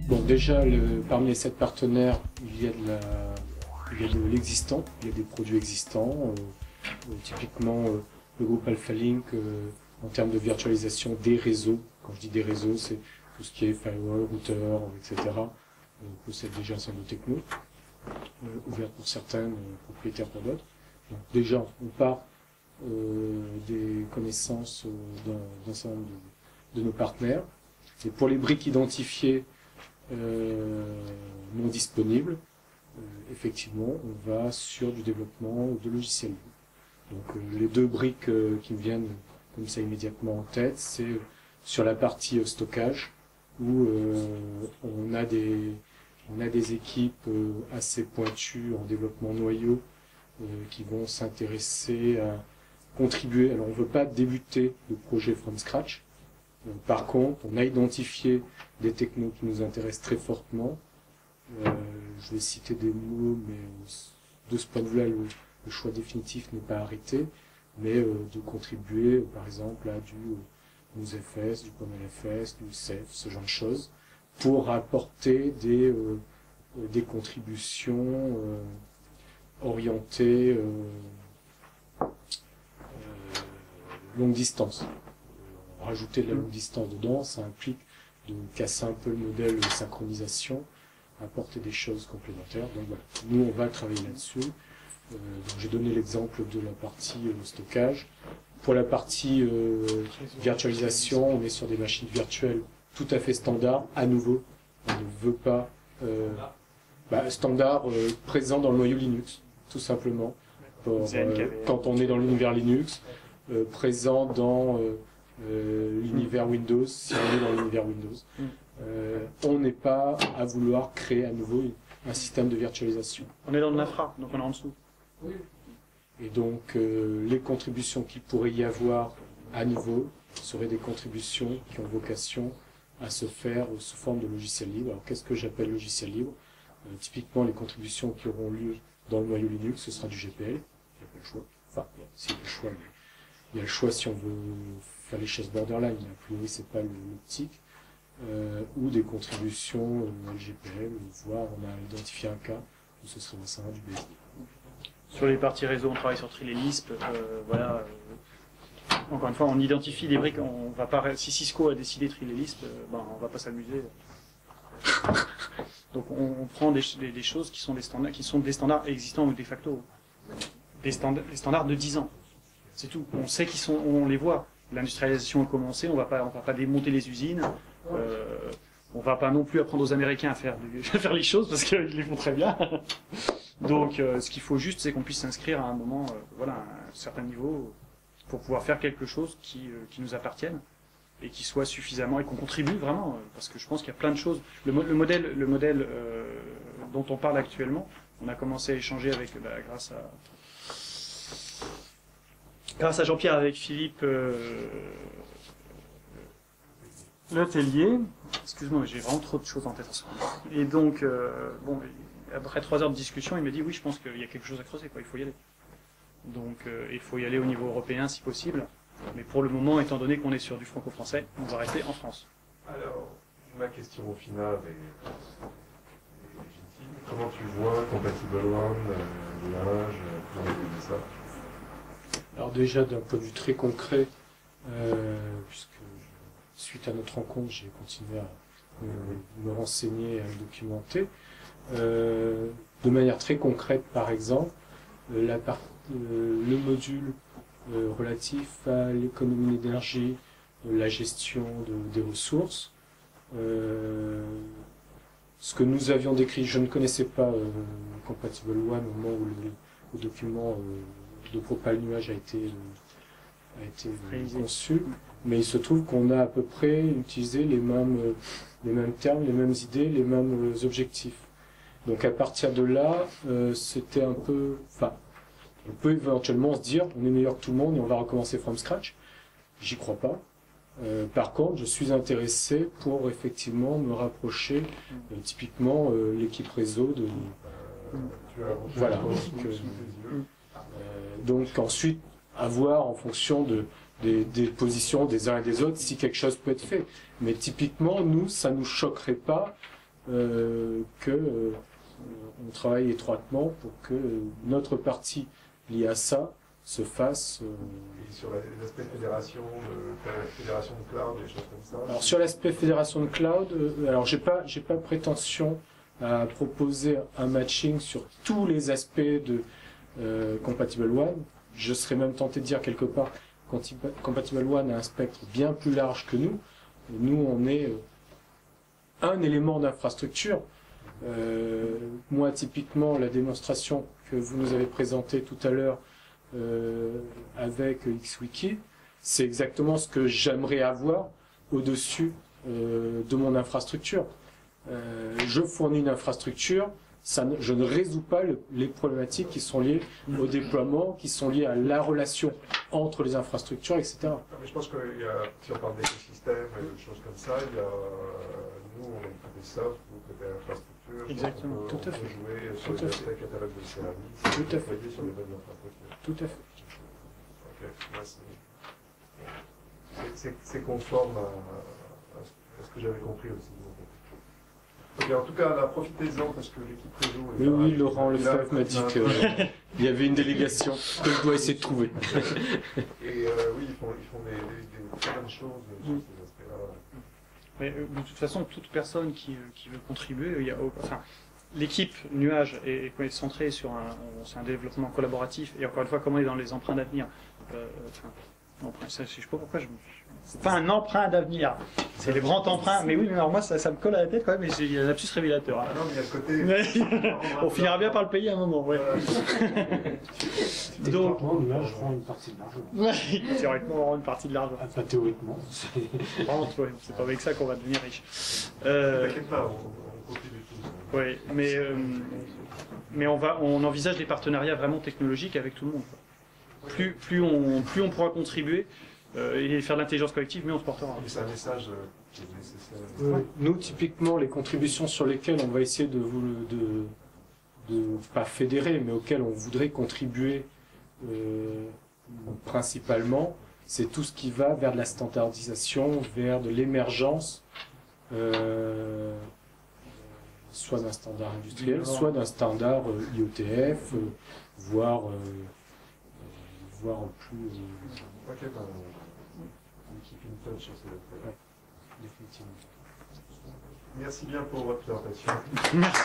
Bon, déjà, parmi les 7 partenaires, il y a de l'existant, il y a des produits existants. Typiquement, le groupe AlphaLink, en termes de virtualisation des réseaux, quand je dis des réseaux, c'est tout ce qui est firewall, routeur, etc. Possède déjà un certain nombre de techno, ouvert pour certaines, propriétaires pour d'autres. Donc déjà, on part des connaissances d'un certain nombre de nos partenaires. Et pour les briques identifiées non disponibles, effectivement, on va sur du développement de logiciels. Donc les 2 briques qui me viennent comme ça immédiatement en tête, c'est sur la partie stockage, où on a des équipes assez pointues en développement noyau qui vont s'intéresser à contribuer. Alors on ne veut pas débuter le projet from scratch. Par contre, on a identifié des technos qui nous intéressent très fortement. Je vais citer des mots, mais de ce point de vue-là, le choix définitif n'est pas arrêté, mais de contribuer, par exemple, à du NewsFS, du POMLFS, du CEF, ce genre de choses, pour apporter des contributions orientées longue distance. Rajouter de la longue distance dedans, ça implique de casser un peu le modèle de synchronisation, apporter des choses complémentaires. Donc voilà, nous on va travailler là-dessus. J'ai donné l'exemple de la partie stockage. Pour la partie virtualisation, on est sur des machines virtuelles tout à fait standard. À nouveau, on ne veut pas standard présent dans le noyau Linux, tout simplement. Quand on est dans l'univers Linux, présent dans l'univers Windows, si on est dans l'univers Windows. On n'est pas à vouloir créer à nouveau un système de virtualisation. On est dans de l'infra, donc on est en dessous. Oui. Et donc, les contributions qu'il pourrait y avoir à niveau seraient des contributions qui ont vocation à se faire sous forme de logiciel libre. Alors, qu'est-ce que j'appelle logiciel libre? Typiquement, les contributions qui auront lieu dans le noyau Linux, ce sera du GPL. Il n'y a pas le choix. Enfin, si, il y a le choix, mais il y a le choix si on veut faire les chaises borderline. A priori, c'est pas l'optique. Ou des contributions LGPL, voire on a identifié un cas où ce serait ça du BSD. Sur les parties réseau, on travaille sur Tril et Lisp. Voilà. Encore une fois, on identifie des briques. On va pas. Si Cisco a décidé Tril et Lisp, on va pas s'amuser. Donc on prend des choses qui sont des standards existants ou de facto. Des standards de 10 ans. C'est tout. On sait qu'ils sont, on les voit. L'industrialisation a commencé. On va pas démonter les usines. On va pas non plus apprendre aux Américains à faire les choses parce qu'ils les font très bien. Donc, ce qu'il faut juste, c'est qu'on puisse s'inscrire à un moment, à un certain niveau, pour pouvoir faire quelque chose qui nous appartienne et qui soit suffisamment et qu'on contribue vraiment, parce que je pense qu'il y a plein de choses. Le modèle dont on parle actuellement, on a commencé à échanger avec, grâce à Jean-Pierre, avec Philippe. L'atelier, excuse-moi, j'ai vraiment trop de choses en tête en ce moment. Et donc, après 3 heures de discussion, il m'a dit oui, je pense qu'il y a quelque chose à creuser, il faut y aller. Donc, il faut y aller au niveau européen si possible. Mais pour le moment, étant donné qu'on est sur du franco-français, on va rester en France. Alors, ma question finale est légitime. Comment tu vois Compatible One, l'âge, comment tu dis ça? Alors déjà, d'un point de vue très concret, puisque suite à notre rencontre, j'ai continué à me renseigner et à me documenter. De manière très concrète, par exemple, le module relatif à l'économie d'énergie, la gestion des ressources, ce que nous avions décrit, je ne connaissais pas Compatible One au moment où le document de Propal Nuage a été conçu, mais il se trouve qu'on a à peu près utilisé les mêmes termes, les mêmes idées, les mêmes objectifs. Donc à partir de là, c'était un peu... Enfin, on peut éventuellement se dire, on est meilleur que tout le monde et on va recommencer from scratch. J'y crois pas. Par contre, je suis intéressé pour effectivement me rapprocher, typiquement l'équipe réseau de... Voilà. Donc ensuite, à voir en fonction des positions des uns et des autres si quelque chose peut être fait. Mais typiquement, nous, ça nous choquerait pas on travaille étroitement pour que notre partie liée à ça se fasse. Et sur l'aspect fédération de cloud, des choses comme ça. Alors sur l'aspect fédération de cloud, alors j'ai pas prétention à proposer un matching sur tous les aspects de Compatible One. Je serais même tenté de dire quelque part Compatible One a un spectre bien plus large que nous. Nous, on est un élément d'infrastructure. Moi, typiquement, la démonstration que vous nous avez présentée tout à l'heure avec XWiki, c'est exactement ce que j'aimerais avoir au-dessus de mon infrastructure. Je fournis une infrastructure, je ne résous pas les problématiques qui sont liées au déploiement, qui sont liées à la relation entre les infrastructures, etc. Mais je pense que si on parle d'écosystème et de choses comme ça, nous, on est côté soft, vous côté infrastructure. Exactement, tout à fait. On peut jouer sur les aspects catalogue de services, tout à fait. sur les bonnes infrastructures. Tout à fait. Ok, c'est conforme à ce que j'avais compris aussi. Ok, en tout cas, là, profitez-en parce que l'équipe réseau est Oui, Laurent Lefebvre m'a dit qu'il y avait une délégation que je dois essayer de trouver. Et oui, ils font des très bonnes choses sur ces aspects-là. Mais de toute façon, toute personne qui veut contribuer, l'équipe Nuage est centrée sur un développement collaboratif. Et encore une fois, comme on est dans les emprunts d'avenir, je sais pas pourquoi c'est pas un emprunt d'avenir, c'est les grands emprunts. Mais oui, mais alors moi ça me colle à la tête quand même. Et il y a un lapsus révélateur. Ah non, mais il y a le côté. On finira bien par le payer à un moment. Ouais. Donc, Nuage prend une partie de l'argent. Théoriquement, on rend une partie de l'argent. Ah, pas théoriquement. C'est pas avec ça qu'on va devenir riche. T'inquiète pas, on continue tout. Oui, mais on envisage des partenariats vraiment technologiques avec tout le monde. Plus on pourra contribuer et faire de l'intelligence collective, mieux on se portera. C'est un message qui est nécessaire. Nous, typiquement, les contributions sur lesquelles on va essayer de pas fédérer, mais auxquelles on voudrait contribuer principalement, c'est tout ce qui va vers de la standardisation, vers de l'émergence, soit d'un standard industriel, soit d'un standard IETF, voire plus. Ok, on keep in touch sur ces aspects-là. Définitivement. Merci bien pour votre présentation. Merci.